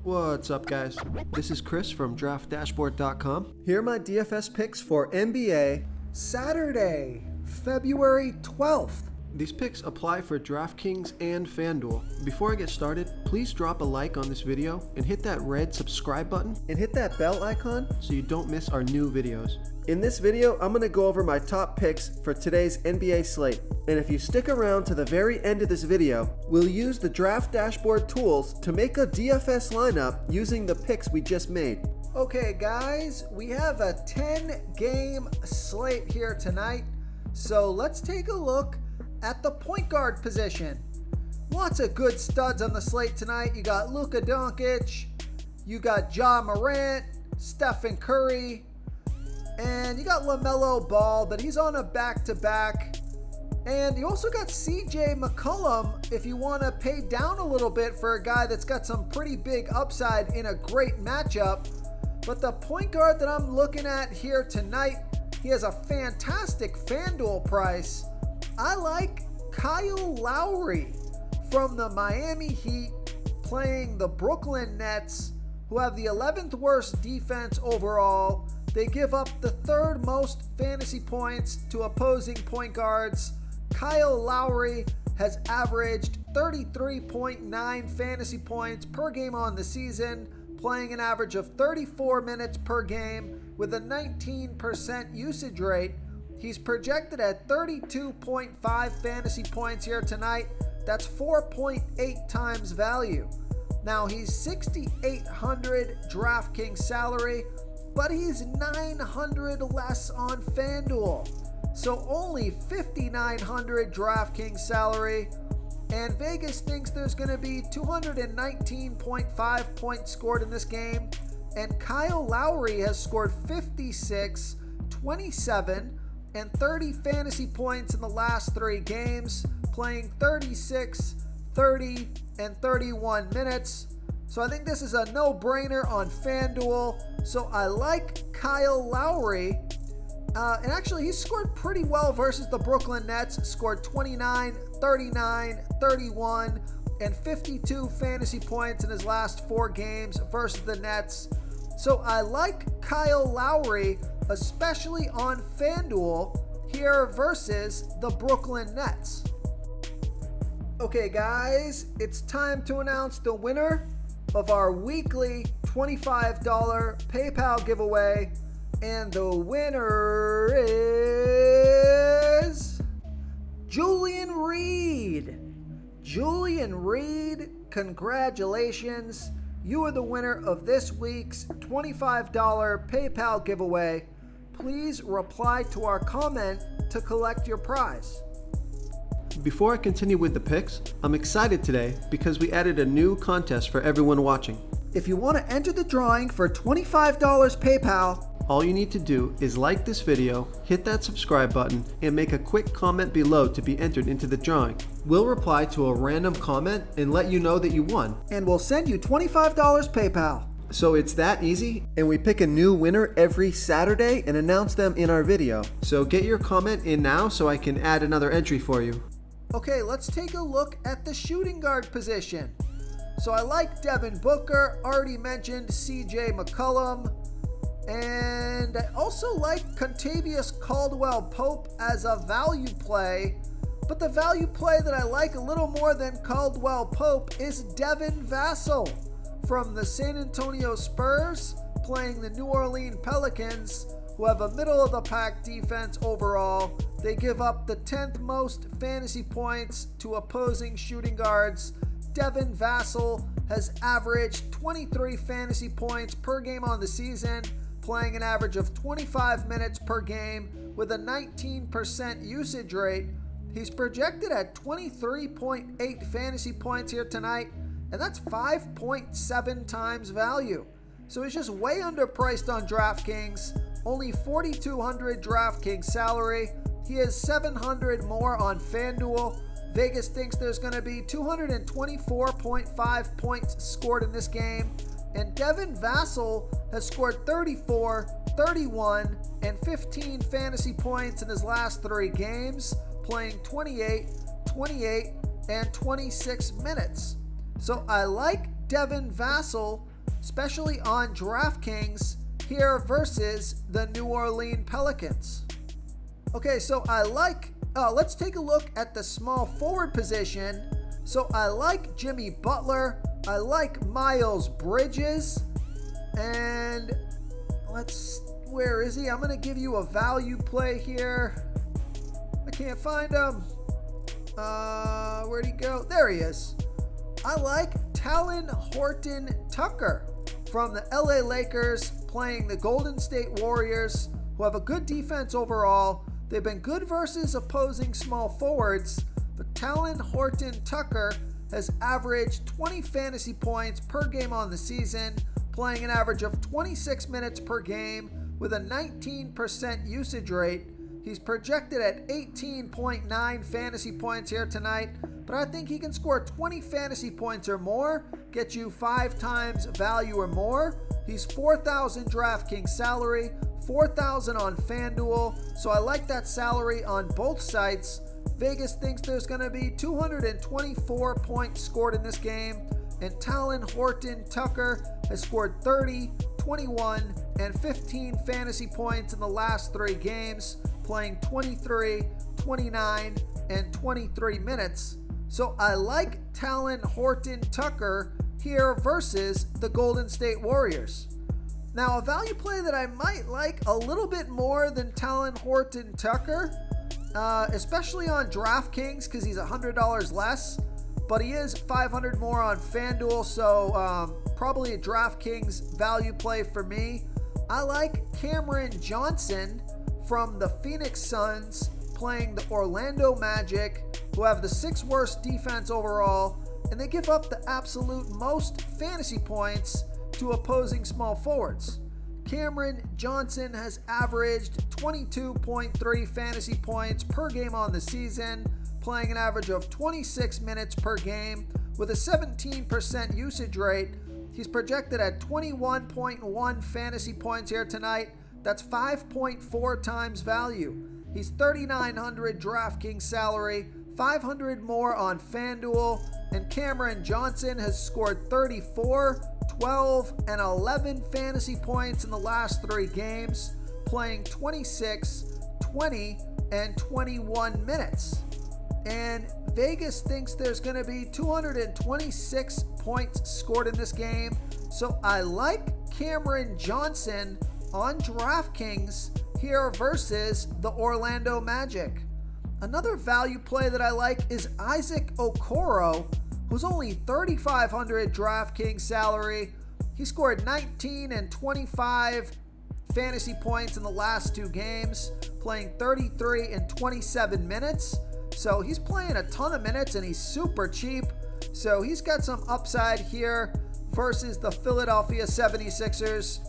What's up, guys? This is Chris from DraftDashboard.com. Here are my DFS picks for NBA Saturday, February 12th. These picks apply for DraftKings and FanDuel. Before I get started, please drop a like on this video and hit that red subscribe button and hit that bell icon so you don't miss our new videos. In this video, I'm going to go over my top picks for today's NBA slate. And if you stick around to the very end of this video, we'll use the Draft Dashboard tools to make a DFS lineup using the picks we just made. Okay guys, we have a 10-game slate here tonight. So let's take a look at the point guard position. Lots of good studs on the slate tonight. You got Luka Doncic, you got Ja Morant, Stephen Curry, and you got LaMelo Ball, but he's on a back-to-back. And you also got CJ McCollum if you want to pay down a little bit for a guy that's got some pretty big upside in a great matchup. But the point guard that I'm looking at here tonight, he has a fantastic FanDuel price. I like Kyle Lowry from the Miami Heat playing the Brooklyn Nets, who have the 11th worst defense overall. They give up the third most fantasy points to opposing point guards. Kyle Lowry has averaged 33.9 fantasy points per game on the season, playing an average of 34 minutes per game with a 19% usage rate. He's projected at 32.5 fantasy points here tonight. That's 4.8 times value. Now he's 6,800 DraftKings salary, but he's 900 less on FanDuel. So only 5,900 DraftKings salary. And Vegas thinks there's going to be 219.5 points scored in this game. And Kyle Lowry has scored 56, 27, and 30 fantasy points in the last 3 games, playing 36, 30, and 31 minutes. So I think this is a no-brainer on FanDuel. So I like Kyle Lowry. And actually, he scored pretty well versus the Brooklyn Nets. Scored 29, 39, 31, and 52 fantasy points in his last 4 games versus the Nets. So I like Kyle Lowry, especially on FanDuel here versus the Brooklyn Nets. Okay guys, it's time to announce the winner of our weekly $25 PayPal giveaway. And the winner is Julian Reed. Julian Reed, congratulations. You are the winner of this week's $25 PayPal giveaway. Please reply to our comment to collect your prize. Before I continue with the picks, I'm excited today because we added a new contest for everyone watching. If you want to enter the drawing for $25 PayPal, all you need to do is like this video, hit that subscribe button, and make a quick comment below to be entered into the drawing. We'll reply to a random comment and let you know that you won. And we'll send you $25 PayPal. So it's that easy, and we pick a new winner every Saturday and announce them in our video. So get your comment in now so I can add another entry for you. Okay, let's take a look at the shooting guard position. So I like Devin Booker, already mentioned CJ McCollum. And I also like Contavious Caldwell-Pope as a value play. But the value play that I like a little more than Caldwell-Pope is Devin Vassell from the San Antonio Spurs, playing the New Orleans Pelicans, who have a middle-of-the-pack defense overall. They give up the 10th most fantasy points to opposing shooting guards. Devin Vassell has averaged 23 fantasy points per game on the season, playing an average of 25 minutes per game with a 19% usage rate. He's projected at 23.8 fantasy points here tonight, and that's 5.7 times value. So he's just way underpriced on DraftKings, only 4,200 DraftKings salary. He has 700 more on FanDuel. Vegas thinks there's going to be 224.5 points scored in this game. And Devin Vassell has scored 34, 31, and 15 fantasy points in his last 3 games, playing 28, 28, and 26 minutes. So I like Devin Vassell especially on DraftKings here versus the New Orleans Pelicans. Okay, so let's take a look at the small forward position. So I like Jimmy Butler, I like Miles Bridges, and where is he? I'm going to give you a value play here. I can't find him. Where'd he go? There he is. I like Talen Horton-Tucker from the LA Lakers playing the Golden State Warriors, who have a good defense overall. They've been good versus opposing small forwards, but Talen Horton-Tucker has averaged 20 fantasy points per game on the season, playing an average of 26 minutes per game with a 19% usage rate. He's projected at 18.9 fantasy points here tonight, but I think he can score 20 fantasy points or more, get you 5 times value or more. He's 4,000 DraftKings salary, 4,000 on FanDuel, so I like that salary on both sites. Vegas thinks there's going to be 224 points scored in this game, and Talen Horton-Tucker has scored 30, 21, and 15 fantasy points in the last 3 games, playing 23, 29, and 23 minutes. So I like Talen Horton-Tucker here versus the Golden State Warriors. Now, a value play that I might like a little bit more than Talen Horton-Tucker, especially on DraftKings because he's $100 less, but he is $500 more on FanDuel, so probably a DraftKings value play for me. I like Cameron Johnson from the Phoenix Suns playing the Orlando Magic, who have the 6th worst defense overall, and they give up the absolute most fantasy points to opposing small forwards. Cameron Johnson has averaged 22.3 fantasy points per game on the season, playing an average of 26 minutes per game with a 17% usage rate. He's projected at 21.1 fantasy points here tonight. That's 5.4 times value. He's 3,900 DraftKings salary, 500 more on FanDuel, and Cameron Johnson has scored 34, 12, and 11 fantasy points in the last 3 games, playing 26, 20, and 21 minutes. And Vegas thinks there's going to be 226 points scored in this game, so I like Cameron Johnson on DraftKings here versus the Orlando Magic. Another value play that I like is Isaac Okoro, who's only 3,500 DraftKings salary. He scored 19 and 25 fantasy points in the last 2 games, playing 33 and 27 minutes. So he's playing a ton of minutes and he's super cheap. So he's got some upside here versus the Philadelphia 76ers.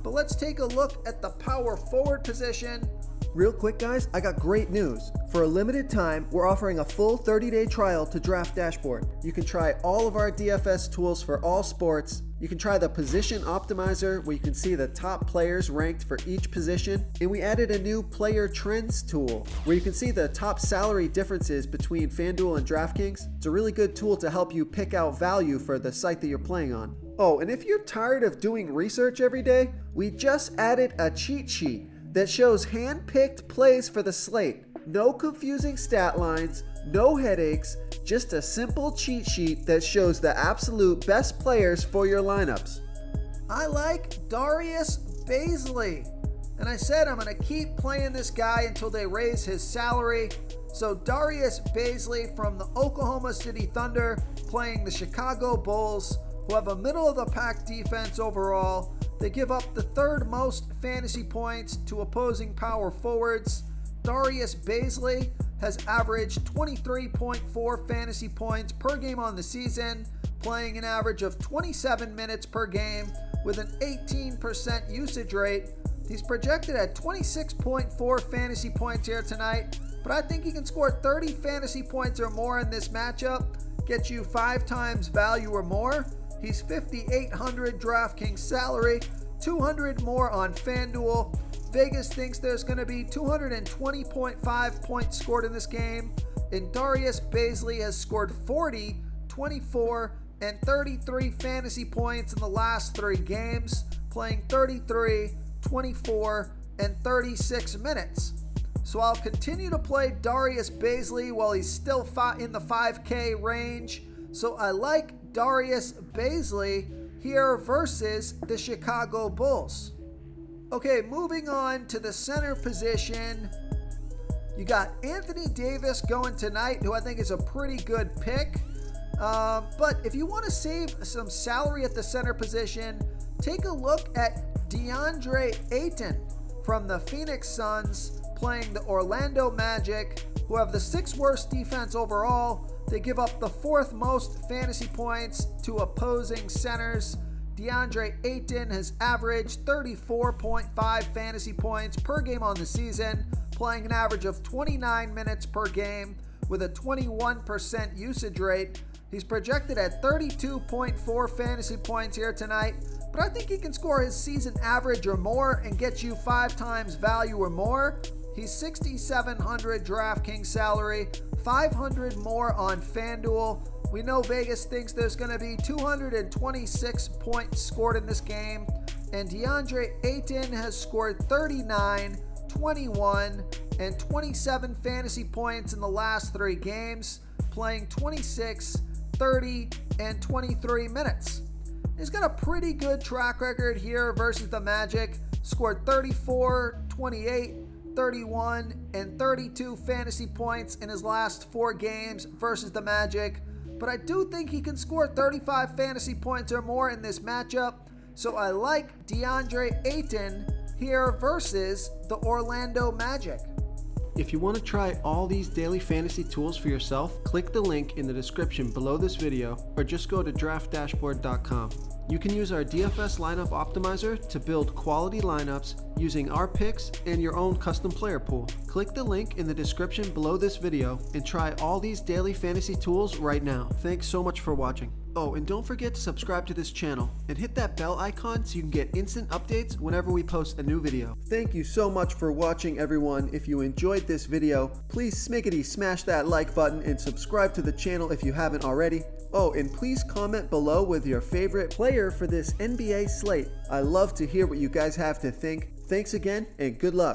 But let's take a look at the power forward position. Real quick, guys, I got great news. For a limited time, we're offering a full 30-day trial to Draft Dashboard. You can try all of our DFS tools for all sports. You can try the Position Optimizer, where you can see the top players ranked for each position. And we added a new Player Trends tool, where you can see the top salary differences between FanDuel and DraftKings. It's a really good tool to help you pick out value for the site that you're playing on. Oh, and if you're tired of doing research every day, we just added a cheat sheet that shows hand-picked plays for the slate. No confusing stat lines, no headaches, just a simple cheat sheet that shows the absolute best players for your lineups. I like Darius Bazley, and I said I'm going to keep playing this guy until they raise his salary. So Darius Bazley from the Oklahoma City Thunder playing the Chicago Bulls, who have a middle-of-the-pack defense overall. They give up the 3rd most fantasy points to opposing power forwards. Darius Bazley has averaged 23.4 fantasy points per game on the season, playing an average of 27 minutes per game with an 18% usage rate. He's projected at 26.4 fantasy points here tonight, but I think he can score 30 fantasy points or more in this matchup, get you 5 times value or more. He's 5,800 DraftKings salary, 200 more on FanDuel. Vegas thinks there's going to be 220.5 points scored in this game, and Darius Bazley has scored 40, 24, and 33 fantasy points in the last 3 games, playing 33, 24, and 36 minutes. So I'll continue to play Darius Bazley while he's still in the 5K range. So I like Darius Bazley here versus the Chicago Bulls. Okay, moving on to the center position. You got Anthony Davis going tonight, who I think is a pretty good pick. But if you want to save some salary at the center position, take a look at DeAndre Ayton from the Phoenix Suns playing the Orlando Magic, who have the 6th worst defense overall. They give up the 4th most fantasy points to opposing centers. DeAndre Ayton has averaged 34.5 fantasy points per game on the season, playing an average of 29 minutes per game with a 21% usage rate. He's projected at 32.4 fantasy points here tonight, but I think he can score his season average or more and get you 5 times value or more. He's $6,700 DraftKings salary, $500 more on FanDuel. We know Vegas thinks there's going to be 226 points scored in this game, and DeAndre Ayton has scored 39, 21, and 27 fantasy points in the last 3 games, playing 26, 30, and 23 minutes. He's got a pretty good track record here versus the Magic. Scored 34, 28, 31, and 32 fantasy points in his last 4 games versus the Magic. But I do think he can score 35 fantasy points or more in this matchup. So I like DeAndre Ayton here versus the Orlando Magic. If you want to try all these daily fantasy tools for yourself, click the link in the description below this video or just go to draftdashboard.com. You can use our DFS lineup optimizer to build quality lineups using our picks and your own custom player pool. Click the link in the description below this video and try all these daily fantasy tools right now. Thanks so much for watching. Oh, and don't forget to subscribe to this channel and hit that bell icon so you can get instant updates whenever we post a new video. Thank you so much for watching, everyone. If you enjoyed this video, please smash that like button and subscribe to the channel if you haven't already. Oh, and please comment below with your favorite player for this NBA slate. I love to hear what you guys have to think. Thanks again, and good luck.